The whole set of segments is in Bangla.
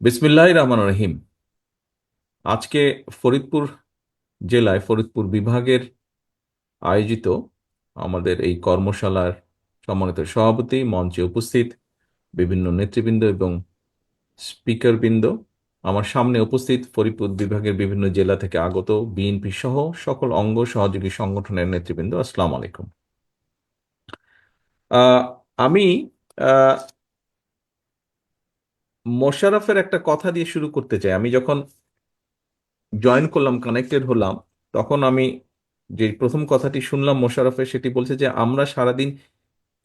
বিসমিল্লাহির রহমানির রহিম। আজকে ফরিদপুর জেলায় ফরিদপুর বিভাগের আয়োজিত আমাদের এই কর্মশালার সম্মানিত সভাপতি, মঞ্চে উপস্থিত বিভিন্ন নেতৃবৃন্দ এবং স্পিকারবৃন্দ, আমার সামনে উপস্থিত ফরিদপুর বিভাগের বিভিন্ন জেলা থেকে আগত বিএনপি সহ সকল অঙ্গ সহযোগী সংগঠনের নেতৃবৃন্দ, আসসালামু আলাইকুম। আহ, আমি আহ, মোশাররফের একটা কথা দিয়ে শুরু করতে চাই। আমি যখন জয়েন করলাম, কানেক্টেড হলাম, তখন আমি যে প্রথম কথাটি শুনলাম মোশাররফের, সেটি বলছে যে আমরা সারাদিন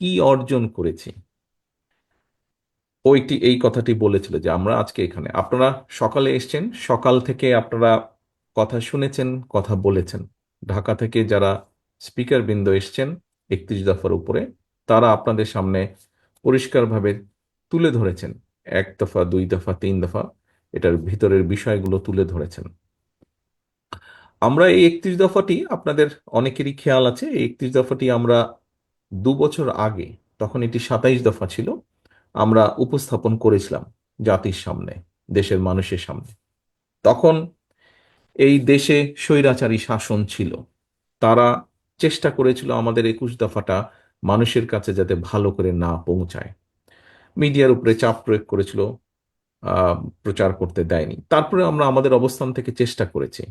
কি অর্জন করেছি। এই কথাটি বলেছিল যে আমরা আজকে এখানে, আপনারা সকালে এসেছেন, সকাল থেকে আপনারা কথা শুনেছেন, কথা বলেছেন। ঢাকা থেকে যারা স্পিকার বৃন্দ এসছেন 31 দফার উপরে, তারা আপনাদের সামনে পরিষ্কারভাবে তুলে ধরেছেন, 1 দফা, 2 দফা, 3 দফা, এটার ভিতরের বিষয়গুলো তুলে ধরেছেন। আমরা এই 31 দফাটি, আপনাদের অনেকেরই খেয়াল আছে, এই 31 দফাটি আমরা 2 বছর আগে, তখন এটি 27 দফা ছিল, আমরা উপস্থাপন করেছিলাম জাতির সামনে, দেশের মানুষের সামনে। তখন এই দেশে স্বৈরাচারী শাসন ছিল, তারা চেষ্টা করেছিল আমাদের 21 দফাটা মানুষের কাছে যাতে ভালো করে না পৌঁছায়, মিডিয়ার উপরে চাপ প্রয়োগ করেছিল, আহ, প্রচার করতে দেয়নি। তারপরে আমরা আমাদের অবস্থান থেকে চেষ্টা করেছি।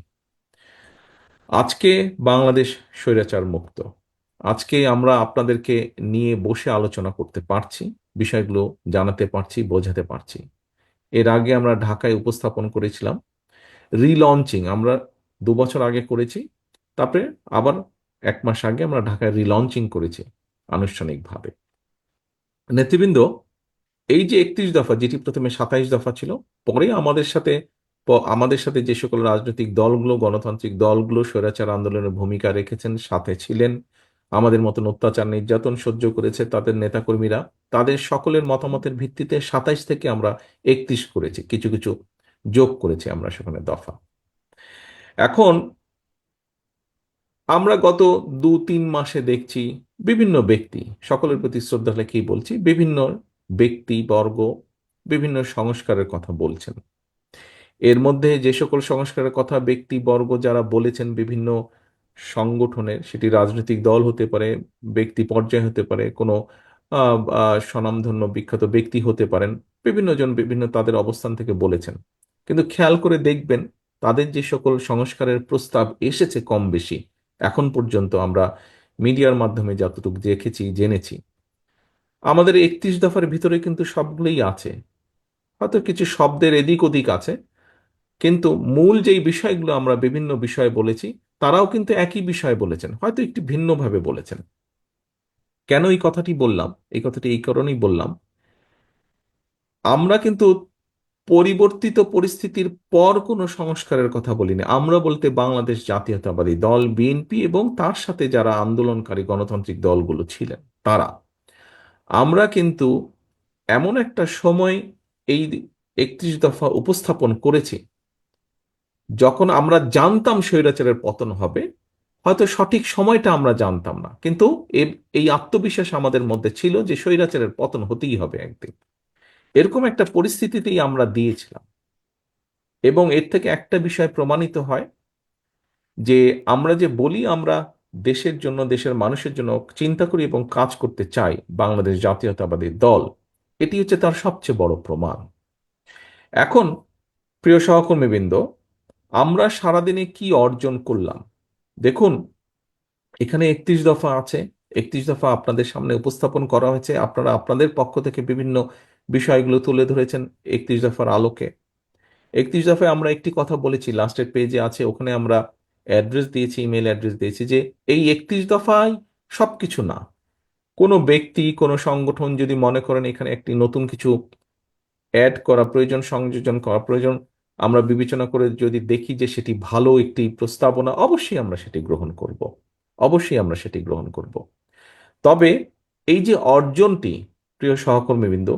আজকে বাংলাদেশ স্বৈরাচার মুক্ত। আজকে আমরা আপনাদেরকে নিয়ে বসে আলোচনা করতে পারছি, বিষয়গুলো জানাতে পারছি, বোঝাতে পারছি। এর আগে আমরা ঢাকায় উপস্থাপন করেছিলাম, রিলঞ্চিং আমরা 2 বছর আগে করেছি, তারপরে আবার 1 মাস আগে আমরা ঢাকায় রিলঞ্চিং করেছি আনুষ্ঠানিকভাবে। নেতৃবৃন্দ, এই যে 31 দফা, যেটি প্রথমে 27 দফা ছিল, পরে আমাদের সাথে যে সকল রাজনৈতিক দলগুলো, গণতান্ত্রিক দলগুলো স্বৈরাচার আন্দোলনের ভূমিকা রেখেছেন, সাথে ছিলেন, আমাদের মতন অত্যাচার নির্যাতন সহ্য করেছে তাদের নেতাকর্মীরা, তাদের সকলের মতামতের ভিত্তিতে 27 থেকে আমরা 31 করেছি, কিছু কিছু যোগ করেছি আমরা সেখানে দফা। এখন আমরা গত 2-3 মাসে দেখছি বিভিন্ন ব্যক্তি, সকলের প্রতি শ্রদ্ধা রেখেই বলছি, বিভিন্ন ব্যক্তি বর্গ বিভিন্ন সংস্কারের কথা বলছেন। এর মধ্যে যে সকল সংস্কারের কথা ব্যক্তিবর্গ যারা বলেছেন, বিভিন্ন সংগঠনের, সেটি রাজনৈতিক দল হতে পারে, ব্যক্তি পর্যায়ে হতে পারে, কোনো স্বনামধন্য বিখ্যাত ব্যক্তি হতে পারেন, বিভিন্ন জন বিভিন্ন তাদের অবস্থান থেকে বলেছেন। কিন্তু খেয়াল করে দেখবেন, তাদের যে সকল সংস্কারের প্রস্তাব এসেছে কম বেশি, এখন পর্যন্ত আমরা মিডিয়ার মাধ্যমে যতটুকু দেখেছি, জেনেছি, আমাদের 31 দফার ভিতরে কিন্তু সবগুলোই আছে। হয়তো কিছু শব্দের এদিক ওদিক আছে, কিন্তু মূল যেই বিষয়গুলো আমরা বিভিন্ন বিষয়ে বলেছি, তারাও কিন্তু একই বিষয় বলেছেন, হয়তো একটু ভিন্নভাবে বলেছেন। কেন এই কথাটি বললাম? এই কথাটি এই কারণেই বললাম, আমরা কিন্তু পরিবর্তিত পরিস্থিতির পর কোনো সংস্কারের কথা বলিনি। আমরা বলতে বাংলাদেশ জাতীয়তাবাদী দল বিএনপি এবং তার সাথে যারা আন্দোলনকারী গণতান্ত্রিক দলগুলো ছিলেন, তারা, আমরা কিন্তু এমন একটা সময় এই 31 দফা উপস্থাপন করেছি যখন আমরা জানতাম স্বৈরাচারের পতন হবে। হয়তো সঠিক সময়টা আমরা জানতাম না, কিন্তু এই আত্মবিশ্বাস আমাদের মধ্যে ছিল যে স্বৈরাচারের পতন হতেই হবে একদিন। এরকম একটা পরিস্থিতিতেই আমরা দিয়েছিলাম। এবং এর থেকে একটা বিষয় প্রমাণিত হয় যে আমরা যে বলি আমরা দেশের জন্য, দেশের মানুষের জন্য চিন্তা করি এবং কাজ করতে চাই, বাংলাদেশ জাতীয়তাবাদী দল, এটি হচ্ছে তার সবচেয়ে বড় প্রমাণ। এখন প্রিয় সহকর্মীবৃন্দ, আমরা সারাদিনে কি অর্জন করলাম দেখুন। এখানে 31 দফা আছে, 31 দফা আপনাদের সামনে উপস্থাপন করা হয়েছে, আপনারা আপনাদের পক্ষ থেকে বিভিন্ন বিষয়গুলো তুলে ধরেছেন 31 দফার আলোকে। 31 দফায় আমরা একটি কথা বলেছি, লাস্টের পেজে আছে, ওখানে আমরা অ্যাড্রেস দিয়েছি, ইমেল অ্যাড্রেস দিয়েছি, যে এই 31 দফায় সবকিছু না, কোনো ব্যক্তি, কোনো সংগঠন যদি মনে করেন এখানে একটি নতুন কিছু অ্যাড করা প্রয়োজন, সংযোজন করা প্রয়োজন, আমরা বিবেচনা করে যদি দেখি যে সেটি ভালো একটি প্রস্তাবনা, অবশ্যই আমরা সেটি গ্রহণ করব, অবশ্যই আমরা সেটি গ্রহণ করব। তবে এই যে অর্জনটি, প্রিয় সহকর্মীবৃন্দ,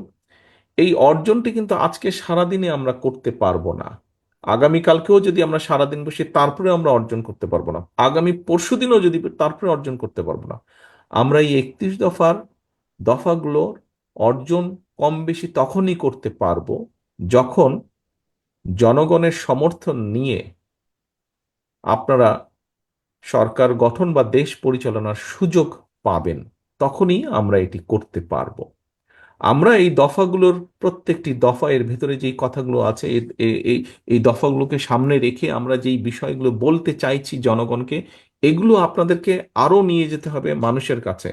এই অর্জনটি কিন্তু আজকে সারাদিনে আমরা করতে পারবো না। আগামীকালকেও যদি আমরা সারাদিন বসে তারপরে আমরা অর্জন করতে পারবো না, আগামী পরশুদিনও যদি তারপরে অর্জন করতে পারবো না। আমরা এই 31 দফার দফাগুলোর অর্জন কম বেশি তখনই করতে পারবো যখন জনগণের সমর্থন নিয়ে আপনারা সরকার গঠন বা দেশ পরিচালনার সুযোগ পাবেন, তখনই আমরা এটি করতে পারবো। আমরা এই দফাগুলোর প্রত্যেকটি দফা, এর ভেতরে যেই কথাগুলো আছে, এই এই দফাগুলোকে সামনে রেখে আমরা যেই বিষয়গুলো বলতে চাইছি জনগণকে, এগুলো আপনাদেরকে আরো নিয়ে যেতে হবে মানুষের কাছে,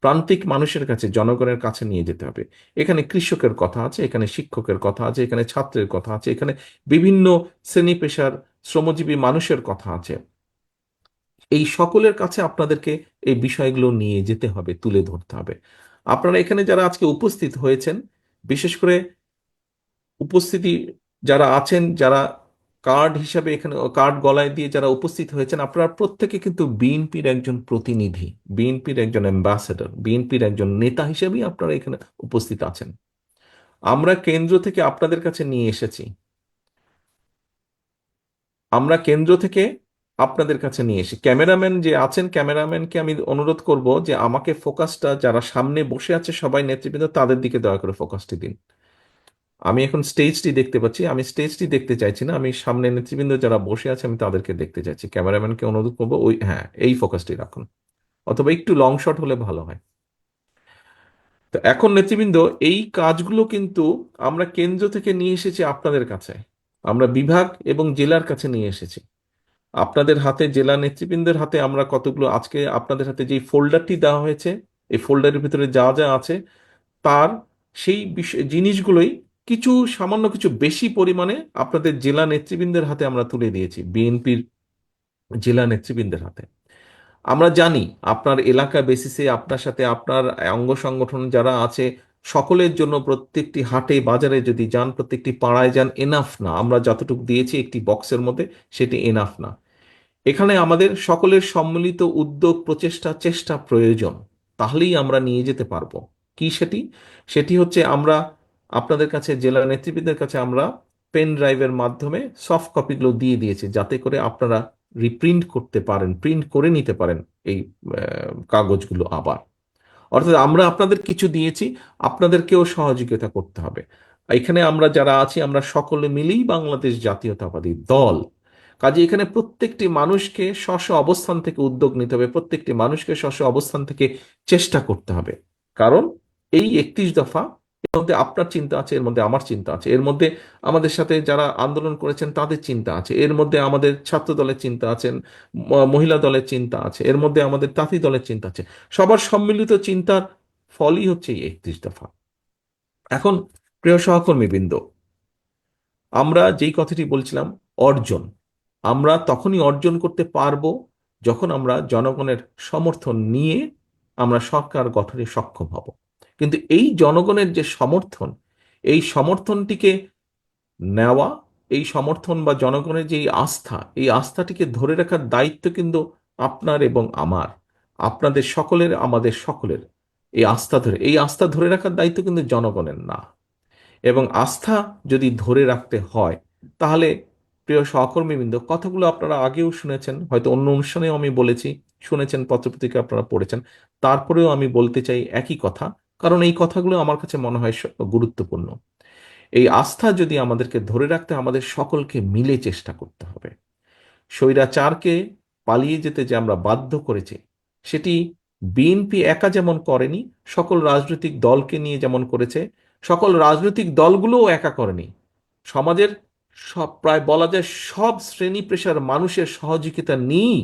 প্রান্তিক মানুষের কাছে, জনগণের কাছে নিয়ে যেতে হবে। এখানে কৃষকের কথা আছে, এখানে শিক্ষকের কথা আছে, এখানে ছাত্রের কথা আছে, এখানে বিভিন্ন শ্রেণী পেশার শ্রমজীবী মানুষের কথা আছে। এই সকলের কাছে আপনাদেরকে এই বিষয়গুলো নিয়ে যেতে হবে, তুলে ধরতে হবে। আপনারা এখানে যারা আজকে উপস্থিত হয়েছেন, বিশেষ করে উপস্থিতি যারা আছেন, যারা কার্ড হিসাবে এখানে কার্ড গলায় দিয়ে যারা উপস্থিত হয়েছেন, আপনারা প্রত্যেকে কিন্তু বিএনপির একজন প্রতিনিধি, বিএনপির একজন অ্যাম্বাসেডর, বিএনপির একজন নেতা হিসেবেই আপনারা এখানে উপস্থিত আছেন। আমরা কেন্দ্র থেকে আপনাদের কাছে নিয়ে এসেছি, আমরা কেন্দ্র থেকে আপনাদের কাছে নিয়ে এসে ক্যামেরাম্যান যে আছেন, ক্যামেরাম্যানকে আমি অনুরোধ করব যে আমাকে ফোকাসটা, যারা সামনে বসে আছে সবাই নেতৃবৃন্দ, তাদের দিকে দয়া করে ফোকাসটি দিন। আমি এখন স্টেজটি দেখতে পাচ্ছি, আমি স্টেজটি দেখতে চাইছি না, আমি সামনে নেতৃবৃন্দ যারা বসে আছে আমি তাদেরকে দেখতে চাইছি। ক্যামেরাম্যানকে অনুরোধ করবো ওই, হ্যাঁ, এই ফোকাসটি রাখুন, অথবা একটু লং শট হলে ভালো হয়। তো এখন নেতৃবৃন্দ, এই কাজগুলো কিন্তু আমরা কেন্দ্র থেকে নিয়ে এসেছি আপনাদের কাছে, আমরা বিভাগ এবং জেলার কাছে নিয়ে এসেছি আপনাদের হাতে, জেলা নেতৃবৃন্দের হাতে। আমরা কতগুলো আজকে আপনাদের হাতে যে ফোল্ডারটি দেওয়া হয়েছে, এই ফোল্ডারের ভিতরে যা যা আছে তার সেই বিষয় জিনিসগুলোই কিছু সামান্য কিছু বেশি পরিমাণে আপনাদের জেলা নেতৃবৃন্দের হাতে আমরা তুলে দিয়েছি, বিএনপির জেলা নেতৃবৃন্দের হাতে। আমরা জানি আপনার এলাকা বেসিসে আপনার সাথে আপনার অঙ্গ সংগঠন যারা আছে সকলের জন্য প্রত্যেকটি হাটে বাজারে যদি যান, প্রত্যেকটি পাড়ায় যান, এনাফ না। আমরা যতটুকু দিয়েছি একটি বক্সের মধ্যে, সেটি এনাফ না। এখানে আমাদের সকলের সম্মিলিত উদ্যোগ, প্রচেষ্টা, চেষ্টা প্রয়োজন, তাহলেই আমরা নিয়ে যেতে পারবো। কি সেটি? সেটি হচ্ছে আমরা আপনাদের কাছে, জেলা নেতৃবৃন্দের কাছে আমরা পেন ড্রাইভের মাধ্যমে সফট কপিগুলো দিয়ে দিয়েছি, যাতে করে আপনারা রিপ্রিন্ট করতে পারেন, প্রিন্ট করে নিতে পারেন এই কাগজগুলো আবার। অর্থাৎ আমরা আপনাদের কিছু দিয়েছি, আপনাদেরকেও সহযোগিতা করতে হবে। এখানে আমরা যারা আছি আমরা সকলে মিলেই বাংলাদেশ জাতীয়তাবাদী দল। কাজে এখানে প্রত্যেকটি মানুষকে স্ব স্ব অবস্থান থেকে উদ্যোগ নিতে হবে, প্রত্যেকটি মানুষকে স্ব স্ব অবস্থান থেকে চেষ্টা করতে হবে। কারণ এই 31 দফা, এর মধ্যে আপনার চিন্তা আছে, এর মধ্যে আমার চিন্তা আছে, এর মধ্যে আমাদের সাথে যারা আন্দোলন করেছেন তাদের চিন্তা আছে, এর মধ্যে আমাদের ছাত্র দলের চিন্তা আছেন, মহিলা দলের চিন্তা আছে, এর মধ্যে আমাদের তাঁতি দলের চিন্তা আছে। সবার সম্মিলিত চিন্তার ফলই হচ্ছে এই 31 দফা। এখন প্রিয় সহকর্মীবৃন্দ, আমরা যেই কথাটি বলছিলাম, অর্জন, আমরা তখনই অর্জন করতে পারবো যখন আমরা জনগণের সমর্থন নিয়ে আমরা সরকার গঠনে সক্ষম হব। কিন্তু এই জনগণের যে সমর্থন, এই সমর্থনটিকে নেওয়া, এই সমর্থন বা জনগণের যে এই আস্থা, এই আস্থাটিকে ধরে রাখার দায়িত্ব কিন্তু আপনার এবং আমার, আপনাদের সকলের, আমাদের সকলের। এই আস্থা ধরে রাখার দায়িত্ব কিন্তু জনগণের না। এবং আস্থা যদি ধরে রাখতে হয়, তাহলে প্রিয় সহকর্মীবৃন্দ, কথাগুলো আপনারা আগেও শুনেছেন, হয়তো অন্য অনুষ্ঠানেও আমি বলেছি, শুনেছেন, পত্রপত্রিকা আপনারা পড়েছেন, তারপরেও আমি বলতে চাই একই কথা, কারণ এই কথাগুলো আমার কাছে মনে হয় গুরুত্বপূর্ণ। এই আস্থা যদি আমাদেরকে ধরে রাখতে, আমাদের সকলকে মিলে চেষ্টা করতে হবে। স্বৈরাচারকে পালিয়ে যেতে যে আমরা বাধ্য করেছি, সেটি বিএনপি একা যেমন করেনি, সকল রাজনৈতিক দলকে নিয়ে যেমন করেছে, সকল রাজনৈতিক দলগুলোও একা করেনি। সমাজের সব, প্রায় বলা যায় সব শ্রেণী পেশার মানুষের সহযোগিতা নিয়েই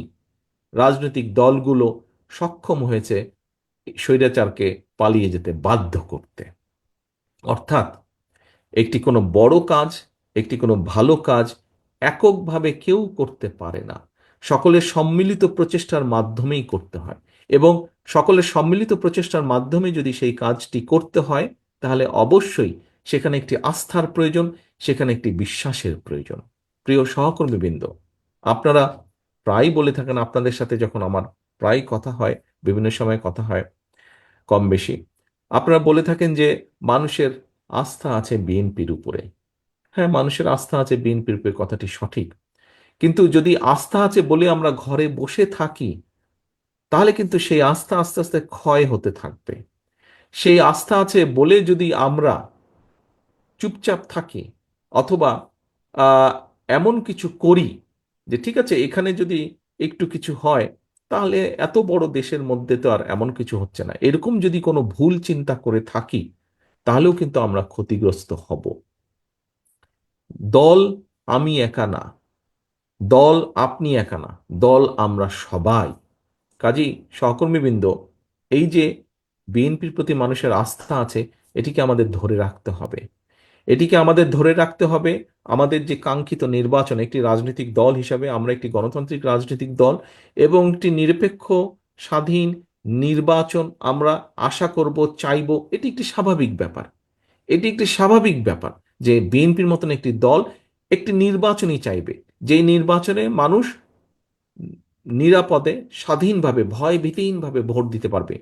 রাজনৈতিক দলগুলো সক্ষম হয়েছে স্বৈরাচারকে পালিয়ে যেতে বাধ্য করতে। অর্থাৎ একটি কোনো বড় কাজ, একটি কোনো ভালো কাজ এককভাবে কেউ করতে পারে না, সকলের সম্মিলিত প্রচেষ্টার মাধ্যমেই করতে হয়। এবং সকলের সম্মিলিত প্রচেষ্টার মাধ্যমে যদি সেই কাজটি করতে হয়, তাহলে অবশ্যই সেখানে একটি আস্থার প্রয়োজন, সেখানে একটি বিশ্বাসের প্রয়োজন। প্রিয় সহকর্মীবৃন্দ, আপনারা প্রায় বলে থাকেন, আপনাদের সাথে যখন আমার প্রায় কথা হয়, বিভিন্ন সময় কথা হয় কম বেশি, আপনারা বলে থাকেন যে মানুষের আস্থা আছে বিএনপির উপরে। হ্যাঁ, মানুষের আস্থা আছে বিএনপির উপরে, কথাটি সঠিক। কিন্তু যদি আস্থা আছে বলে আমরা ঘরে বসে থাকি, তাহলে কিন্তু সেই আস্থা আস্তে আস্তে ক্ষয় হতে থাকবে। সেই আস্থা আছে বলে যদি আমরা চুপচাপ থাকি, অথবা আহ, এমন কিছু করি যে ঠিক আছে এখানে যদি একটু কিছু হয় তাহলে এত বড় দেশের মধ্যে তো আর এমন কিছু হচ্ছে না, এরকম যদি কোনো ভুল চিন্তা করে থাকি তাহলেও কিন্তু আমরা ক্ষতিগ্রস্ত হব। দল আমি একা না, দল আপনি একা না, দল আমরা সবাই। কাজী সহকর্মীবৃন্দ, এই যে বিএনপির প্রতি মানুষের আস্থা আছে, এটিকে আমাদের ধরে রাখতে হবে। এটিকে আমাদের ধরে রাখতে হবে। আমাদের যে কাঙ্ক্ষিত নির্বাচন, একটি রাজনৈতিক দল হিসাবে আমরা একটি গণতান্ত্রিক রাজনৈতিক দল এবং একটি নিরপেক্ষ স্বাধীন নির্বাচন আমরা আশা করব, চাইব। এটি একটি স্বাভাবিক ব্যাপার। এটি একটি স্বাভাবিক ব্যাপার যে বিএনপির মতন একটি দল একটি নির্বাচনই চাইবে, যেই নির্বাচনে মানুষ নিরাপদে স্বাধীনভাবে ভয় ভীতিহীনভাবে ভোট দিতে পারবে।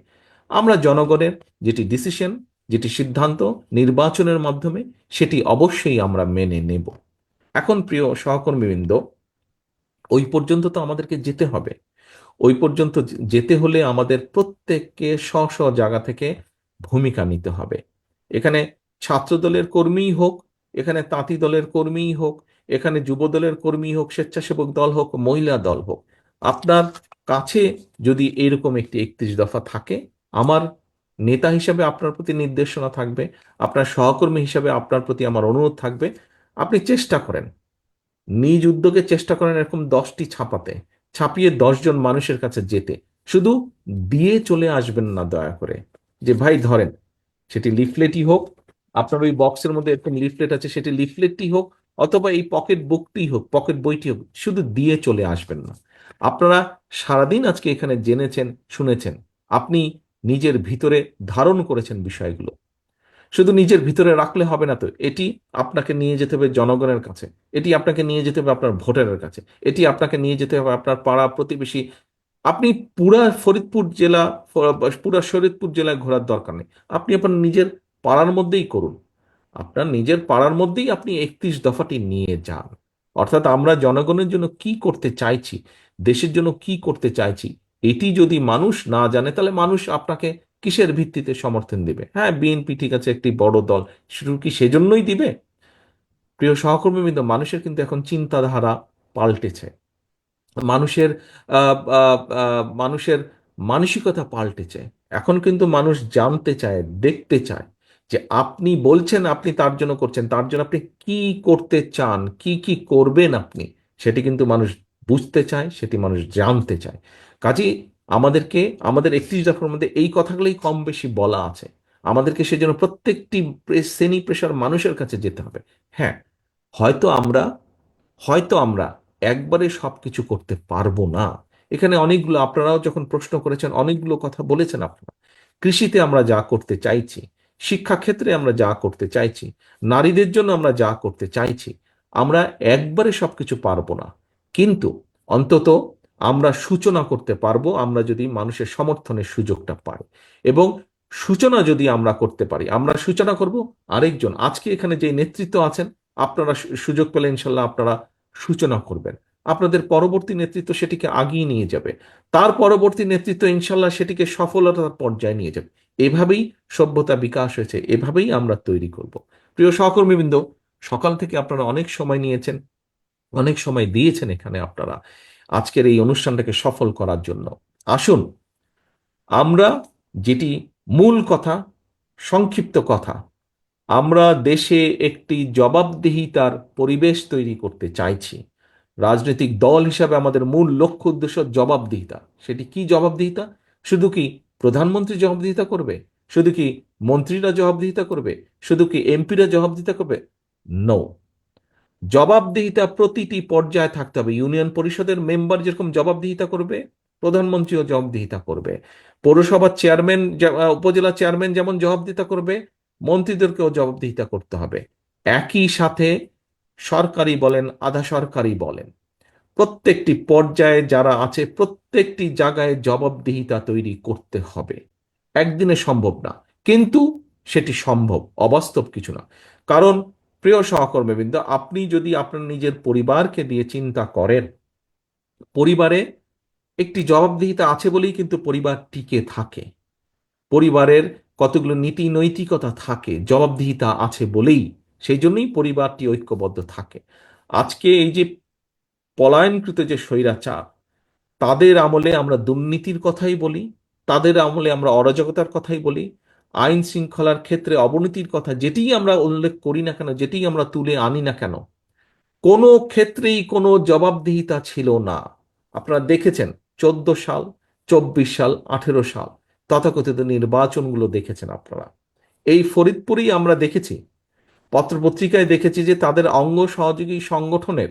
আমরা জনগণের যেটি ডিসিশন, যেটি সিদ্ধান্ত নির্বাচনের মাধ্যমে, সেটি অবশ্যই আমরা মেনে নেব। এখন প্রিয় সহকর্মীবৃন্দ, ওই পর্যন্ত তো আমাদেরকে যেতে হবে। ওই পর্যন্ত যেতে হলে আমাদের প্রত্যেককে স্ব স্ব জায়গা থেকে ভূমিকা নিতে হবে। এখানে ছাত্র দলের কর্মীই হোক, এখানে তাঁতি দলের কর্মীই হোক, এখানে যুব দলের কর্মী হোক, স্বেচ্ছাসেবক দল হোক, মহিলা দল হোক, আপনার কাছে যদি এরকম একটি 31 দফা থাকে, আমার নেতা হিসাবে আপনার প্রতি নির্দেশনা থাকবে, আপনার সহকর্মী হিসাবে আপনার প্রতি আমার অনুরোধ থাকবে, আপনি চেষ্টা করেন, নিজ উদ্যোগে চেষ্টা করেন এরকম 10টি ছাপাতে, ছাপিয়ে 10 জন মানুষের কাছে যেতে। শুধু দিয়ে চলে আসবেন না দয়া করে, যে ভাই ধরেন, সেটি লিফলেটই হোক, আপনার ওই বক্সের মধ্যে এরকম লিফলেট আছে, সেটি লিফলেটই হোক, অথবা এই পকেট বুকটি হোক, পকেট বইটি হোক, শুধু দিয়ে চলে আসবেন না। আপনারা সারাদিন আজকে এখানে জেনেছেন, শুনেছেন, আপনি নিজের ভিতরে ধারণ করেছেন বিষয়গুলো। শুধু নিজের ভিতরে রাখলে হবে না তো, এটি আপনাকে নিয়ে যেতে হবে জনগণের কাছে, এটি আপনাকে নিয়ে যেতে হবে আপনার ভোটারের কাছে, এটি আপনাকে নিয়ে যেতে হবে আপনার পাড়া প্রতিবেশী। আপনি পুরা ফরিদপুর জেলা, পুরা শরীয়তপুর জেলায় ঘোরার দরকার নেই, আপনি আপনার নিজের পাড়ার মধ্যেই করুন। আপনার নিজের পাড়ার মধ্যেই আপনি 31 দফাটি নিয়ে যান। অর্থাৎ আমরা জনগণের জন্য কি করতে চাইছি, দেশের জন্য কি করতে চাইছি, এটি যদি মানুষ না জানে তাহলে মানুষ আপনাকে কিসের ভিত্তিতে সমর্থন দিবে? হ্যাঁ, বিএনপি ঠিক আছে একটি বড় দল, শুধু কি সেজন্যই দিবে? প্রিয় সহকর্মীবৃন্দ, মানুষের কিন্তু এখন চিন্তাধারা পাল্টেছে। মানুষের মানুষের মানসিকতা পাল্টেছে। এখন কিন্তু মানুষ জানতে চায়, দেখতে চায় যে আপনি বলছেন আপনি তার জন্য করছেন, তার জন্য আপনি কি করতে চান, কি কি করবেন আপনি, সেটি কিন্তু মানুষ বুঝতে চায়, সেটি মানুষ জানতে চায়। কাজেই আমাদেরকে আমাদের 31 দফার মধ্যে এই কথাগুলোই কম বেশি বলা আছে। আমাদেরকে সেজন্য প্রত্যেকটি শ্রেণী পেশার মানুষের কাছে যেতে হবে। হ্যাঁ, হয়তো আমরা হয়তো আমরা একবারে সবকিছু করতে পারবো না। এখানে অনেকগুলো, আপনারাও যখন প্রশ্ন করেছেন অনেকগুলো কথা বলেছেন আপনারা। কৃষিতে আমরা যা করতে চাইছি, শিক্ষাক্ষেত্রে আমরা যা করতে চাইছি, নারীদের জন্য আমরা যা করতে চাইছি, আমরা একবারে সবকিছু পারবো না। কিন্তু অন্তত আমরা সূচনা করতে পারবো, আমরা যদি মানুষের সমর্থনের সুযোগটা পাই। এবং সূচনা যদি আমরা করতে পারি, আমরা সূচনা করব। আরেকজন আজকে এখানে যে নেতৃত্ব আছেন, আপনারা সুযোগ পেলে ইনশাল্লাহ আপনারা সূচনা করবেন। আপনাদের পরবর্তী নেতৃত্ব সেটিকে আগিয়ে নিয়ে যাবে, তার পরবর্তী নেতৃত্ব ইনশাল্লাহ সেটিকে সফলতার পর্যায়ে নিয়ে যাবে। এভাবেই সভ্যতা বিকাশ হয়েছে, এভাবেই আমরা তৈরি করব। প্রিয় সহকর্মীবৃন্দ, সকাল থেকে আপনারা অনেক সময় নিয়েছেন, অনেক সময় দিয়েছেন এখানে আপনারা আজকের এই অনুষ্ঠানটাকে সফল করার জন্য। আসুন আমরা যেটি মূল কথা, সংক্ষিপ্ত কথা, আমরা দেশে একটি জবাবদিহিতার পরিবেশ তৈরি করতে চাইছি। রাজনৈতিক দল হিসাবে আমাদের মূল লক্ষ্য উদ্দেশ্য জবাবদিহিতা। সেটি কি জবাবদিহিতা? শুধু কি প্রধানমন্ত্রী জবাবদিহিতা করবে? শুধু কি মন্ত্রীরা জবাবদিহিতা করবে? শুধু কি এমপিরা জবাবদিহিতা করবে? নো। জবাবদিহিতা প্রতিটি পর্যায়ে থাকতে হবে। ইউনিয়ন পরিষদের মেম্বার যেরকম জবাবদিহিতা করবে, প্রধানমন্ত্রীও জবাবদিহিতা করবে। পৌরসভার চেয়ারম্যান, উপজেলা চেয়ারম্যান যেমন জবাবদিহিতা করবে, মন্ত্রীদেরকেও জবাবদিহিতা করতে হবে। একই সাথে সরকারি বলেন, আধা সরকারি বলেন, প্রত্যেকটি পর্যায়ে যারা আছে প্রত্যেকটি জায়গায় জবাবদিহিতা তৈরি করতে হবে। একদিনে সম্ভব না, কিন্তু সেটি সম্ভব, অবাস্তব কিছু না। কারণ প্রিয় সহকর্মীবৃন্দ, আপনি যদি আপনার নিজের পরিবারকে দিয়ে চিন্তা করেন, পরিবারে একটি জবাবদিহিতা আছে বলেই কিন্তু পরিবার টিকে থাকে। পরিবারের কতগুলো নীতি নৈতিকতা থাকে, জবাবদিহিতা আছে বলেই, সেই জন্যই পরিবারটি ঐক্যবদ্ধ থাকে। আজকে এই যে পলায়নকৃত যে স্বৈরাচার, তাদের আমলে আমরা দুর্নীতির কথাই বলি, তাদের আমলে আমরা অরাজকতার কথাই বলি, আইন শৃঙ্খলার ক্ষেত্রে অবনতির কথা যেটিই আমরা উল্লেখ করি না কেন, যেটিই আমরা তুলে আনি না কেন, কোনো ক্ষেত্রেই কোনো জবাবদিহিতা ছিল না। আপনারা দেখেছেন 14 সাল, 24 সাল, 18 সাল তথাকথিত নির্বাচনগুলো দেখেছেন আপনারা। এই ফরিদপুরেই আমরা দেখেছি, পত্রপত্রিকায় দেখেছি যে তাদের অঙ্গ সহযোগী সংগঠনের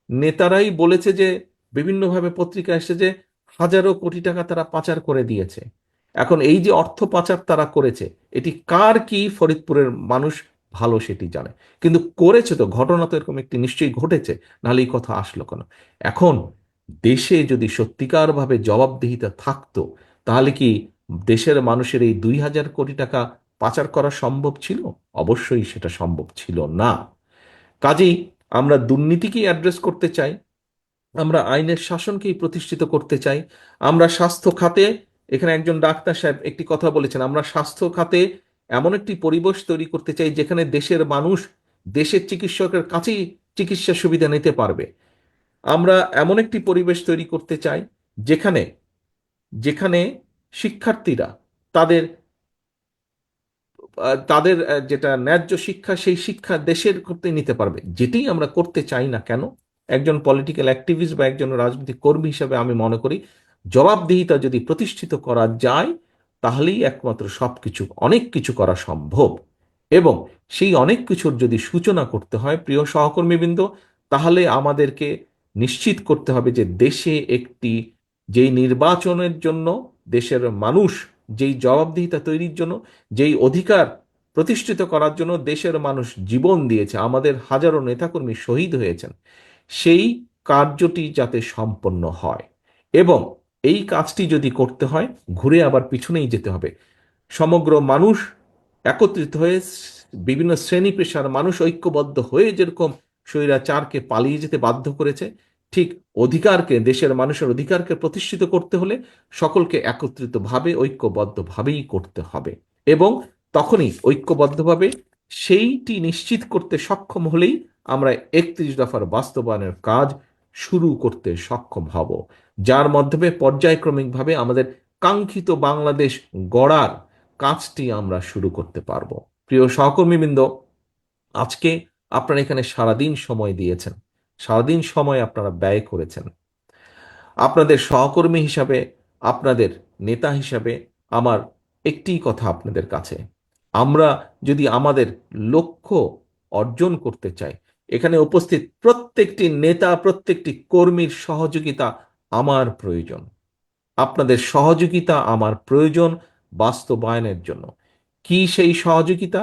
নেতারাই বলেছে যে, বিভিন্নভাবে পত্রিকা এসেছে যে হাজারো কোটি টাকা তারা পাচার করে দিয়েছে। এখন এই যে অর্থ পাচার তারা করেছে, এটি কার কি ফরিদপুরের মানুষ ভালো সেটি জানে। কিন্তু করেছে তো, ঘটনা তো এরকম একটি নিশ্চয়ই ঘটেছে, নাহলে এই কথা আসলো কেন? এখন দেশে যদি সত্যিকারভাবে জবাবদিহিতা থাকতো, তাহলে কি দেশের মানুষের এই 2,000 কোটি টাকা পাচার করা সম্ভব ছিল? অবশ্যই সেটা সম্ভব ছিল না। কাজেই আমরা দুর্নীতিকেই অ্যাড্রেস করতে চাই, আমরা আইনের শাসনকেই প্রতিষ্ঠিত করতে চাই। আমরা স্বাস্থ্য খাতে, এখানে একজন ডাক্তার সাহেব একটি কথা বলেছেন, আমরা স্বাস্থ্য খাতে এমন একটি পরিবেশ তৈরি করতে চাই যেখানে দেশের মানুষ দেশের চিকিৎসকের কাছেই চিকিৎসা সুবিধা নিতে পারবে। আমরা এমন একটি পরিবেশ তৈরি করতে চাই যেখানে যেখানে শিক্ষার্থীরা তাদের তাদের যেটা ন্যায্য শিক্ষা, সেই শিক্ষা দেশের করতে নিতে পারবে। যেটি আমরা করতে চাই না কেন, একজন পলিটিক্যাল অ্যাক্টিভিস্ট বা একজন রাজনৈতিক কর্মী হিসাবে আমি মনে করি, জবাবদিহিতা যদি প্রতিষ্ঠিত করা যায়, তাহলেই একমাত্র সবকিছু, অনেক কিছু করা সম্ভব। এবং সেই অনেক কিছুর যদি সূচনা করতে হয়, প্রিয় সহকর্মীবৃন্দ, তাহলে আমাদেরকে নিশ্চিত করতে হবে যে দেশে একটি, যেই নির্বাচনের জন্য দেশের মানুষ, যেই জবাবদিহিতা তৈরির জন্য, যেই অধিকার প্রতিষ্ঠিত করার জন্য দেশের মানুষ জীবন দিয়েছে, আমাদের হাজারো নেতাকর্মী শহীদ হয়েছেন, সেই কার্যটি যাতে সম্পন্ন হয়। এবং এই কাজটি যদি করতে হয়, ঘুরে আবার পিছনেই যেতে হবে। সমগ্র মানুষ একত্রিত হয়ে, বিভিন্ন শ্রেণী পেশার মানুষ ঐক্যবদ্ধ হয়ে যেরকম স্বৈরাচারকে পালিয়ে যেতে বাধ্য করেছে, ঠিক অধিকারকে, দেশের মানুষের অধিকারকে প্রতিষ্ঠিত করতে হলে সকলকে একত্রিতভাবে ঐক্যবদ্ধভাবেই করতে হবে। এবং তখনই ঐক্যবদ্ধভাবে সেইটি নিশ্চিত করতে সক্ষম হলেই আমরা 31 দফার বাস্তবায়নের কাজ শুরু করতে সক্ষম হব, যার মাধ্যমে পর্যায়ক্রমিকভাবে আমাদের কাঙ্ক্ষিত বাংলাদেশ গড়ার কাজটি আমরা শুরু করতে পারবো। প্রিয় সহকর্মীবৃন্দ, আজকে আপনারা এখানে সারাদিন সময় দিয়েছেন, সারাদিন সময় আপনারা ব্যয় করেছেন। আপনাদের সহকর্মী হিসাবে, আপনাদের নেতা হিসাবে আমার একটি কথা আপনাদের কাছে, আমরা যদি আমাদের লক্ষ্য অর্জন করতে চাই, এখানে উপস্থিত প্রত্যেকটি নেতা, প্রত্যেকটি কর্মীর সহযোগিতা আমার প্রয়োজন। আপনাদের সহযোগিতা আমার প্রয়োজন বাস্তবায়নের জন্য। কি সেই সহযোগিতা?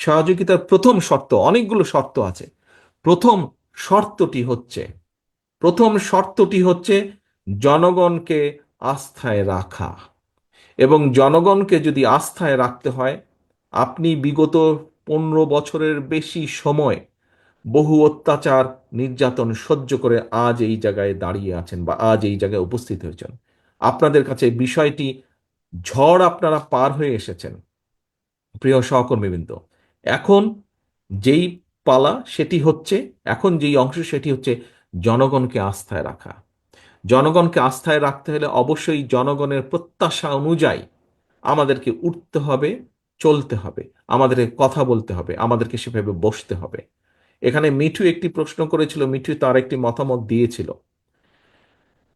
সহযোগিতার প্রথম শর্ত, অনেকগুলো শর্ত আছে। প্রথম শর্তটি হচ্ছে প্রথম শর্তটি হচ্ছে জনগণকে আস্থায় রাখা। এবং জনগণকে যদি আস্থায় রাখতে হয়, আপনি বিগত 15 বছরের বেশি সময় বহু অত্যাচার, নির্যাতন সহ্য করে আজ এই জায়গায় দাঁড়িয়ে আছেন বা আজ এই জায়গায় উপস্থিত হয়েছেন। আপনাদের কাছে বিষয়টি, ঝড় আপনারা পার হয়ে এসেছেন। প্রিয় সহকর্মীবৃন্দ, এখন যেই পালা সেটি হচ্ছে, এখন যেই অংশ সেটি হচ্ছে জনগণকে আস্থায় রাখা। জনগণকে আস্থায় রাখতে হলে অবশ্যই জনগণের প্রত্যাশা অনুযায়ী আমাদেরকে উঠতে হবে, চলতে হবে, আমাদেরকে কথা বলতে হবে, আমাদেরকে সেভাবে বসতে হবে। এখানে মিঠু একটি প্রশ্ন করেছিল, মিঠু তার একটি মতামত দিয়েছিল।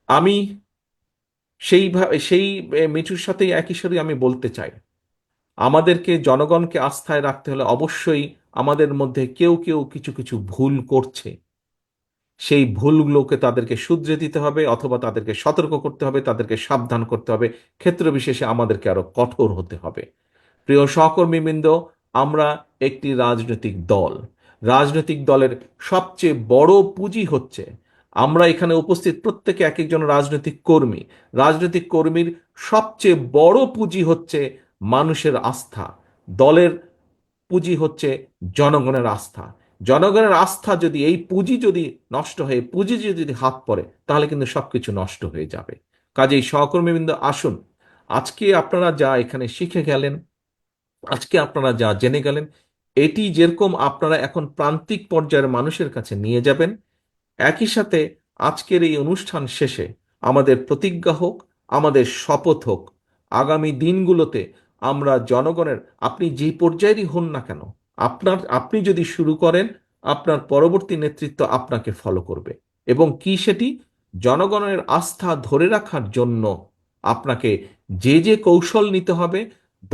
আমি সেই মিঠুর সাথেই একই সাথে আমি বলতে চাই, আমাদেরকে জনগণকে আস্থায় রাখতে হলে অবশ্যই আমাদের মধ্যে কেউ কেউ কিছু কিছু ভুল করছে, সেই ভুলগুলোকে তাদেরকে শুধরে দিতে হবে, অথবা তাদেরকে সতর্ক করতে হবে, তাদেরকে সাবধান করতে হবে, ক্ষেত্র বিশেষে আমাদেরকে আরো কঠোর হতে হবে। প্রিয় সহকর্মীবৃন্দ, আমরা একটি রাজনৈতিক দল। রাজনৈতিক দলের সবচেয়ে বড় পুঁজি হচ্ছে, আমরা এখানে উপস্থিত প্রত্যেকে এক একজন রাজনৈতিক কর্মী। রাজনৈতিক কর্মীর সবচেয়ে বড় পুঁজি হচ্ছে মানুষের আস্থা। দলের পুঁজি হচ্ছে জনগণের আস্থা। জনগণের আস্থা যদি, এই পুঁজি যদি নষ্ট হয়ে, পুঁজি যদি হাত পড়ে, তাহলে কিন্তু সবকিছু নষ্ট হয়ে যাবে। কাজেই সহকর্মীবৃন্দ, আসুন, আজকে আপনারা যা এখানে শিখে গেলেন, আজকে আপনারা যা জেনে গেলেন, এটি যেরকম আপনারা এখন প্রান্তিক পর্যায়ের মানুষের কাছে নিয়ে যাবেন, একই সাথে আজকের এই অনুষ্ঠান শেষে আমাদের প্রতিজ্ঞা হোক, আমাদের শপথ হোক, আগামী দিনগুলোতে আমরা জনগণের, আপনি যে পর্যায়েরই হন না কেন, আপনি যদি শুরু করেন, আপনার পরবর্তী নেতৃত্ব আপনাকে ফলো করবে। এবং কি সেটি? জনগণের আস্থা ধরে রাখার জন্য আপনাকে যে যে কৌশল নিতে হবে,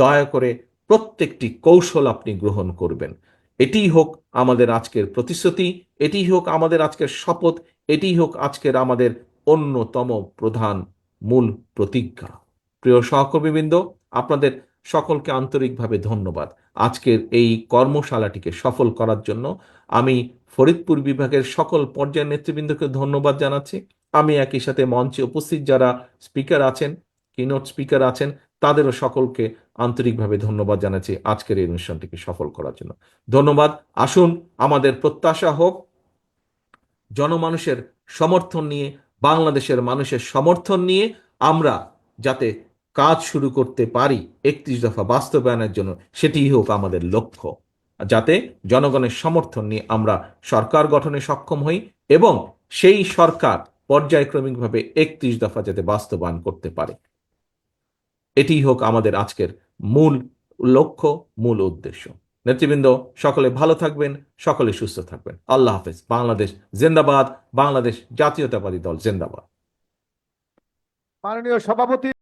দয়া করে প্রত্যেকটি কৌশল আপনি গ্রহণ করবেন। এটিই হোক আমাদের আজকের প্রতিশ্রুতি, এটিই হোক আমাদের আজকের শপথ, এটিই হোক আজকের আমাদের অন্যতম প্রধান মূল প্রতিজ্ঞা। প্রিয় সহকর্মীবৃন্দ, আপনাদের সকলকে আন্তরিকভাবে ধন্যবাদ আজকের এই কর্মশালাটিকে সফল করার জন্য। আমি ফরিদপুর বিভাগের সকল পর্যায়ের নেতৃবৃন্দকে ধন্যবাদ জানাচ্ছি। আমি একই সাথে মঞ্চে উপস্থিত যারা স্পিকার আছেন, কিনোট স্পিকার আছেন, তাদেরও সকলকে আন্তরিকভাবে ধন্যবাদ জানাচ্ছি আজকের এই অনুষ্ঠানটিকে সফল করার জন্য। ধন্যবাদ। আসুন, আমাদের প্রত্যাশা হোক জনমানুষের সমর্থন নিয়ে, বাংলাদেশের মানুষের সমর্থন নিয়ে আমরা যাতে কাজ শুরু করতে পারি 31 দফা বাস্তবায়নের জন্য, সেটিই হোক আমাদের লক্ষ্য। যাতে জনগণের সমর্থন নিয়ে আমরা সরকার গঠনে সক্ষম হই এবং সেই সরকার পর্যায়ক্রমিকভাবে 31 দফা যাতে বাস্তবায়ন করতে পারে, এটিই হোক আমাদের আজকের মূল লক্ষ্য, মূল উদ্দেশ্য। নেতৃবৃন্দ, সকলে ভালো থাকবেন, সকলে সুস্থ থাকবেন। আল্লাহ হাফেজ। বাংলাদেশ জিন্দাবাদ। বাংলাদেশ জাতীয়তাবাদী দল জিন্দাবাদ। মাননীয় সভাপতি।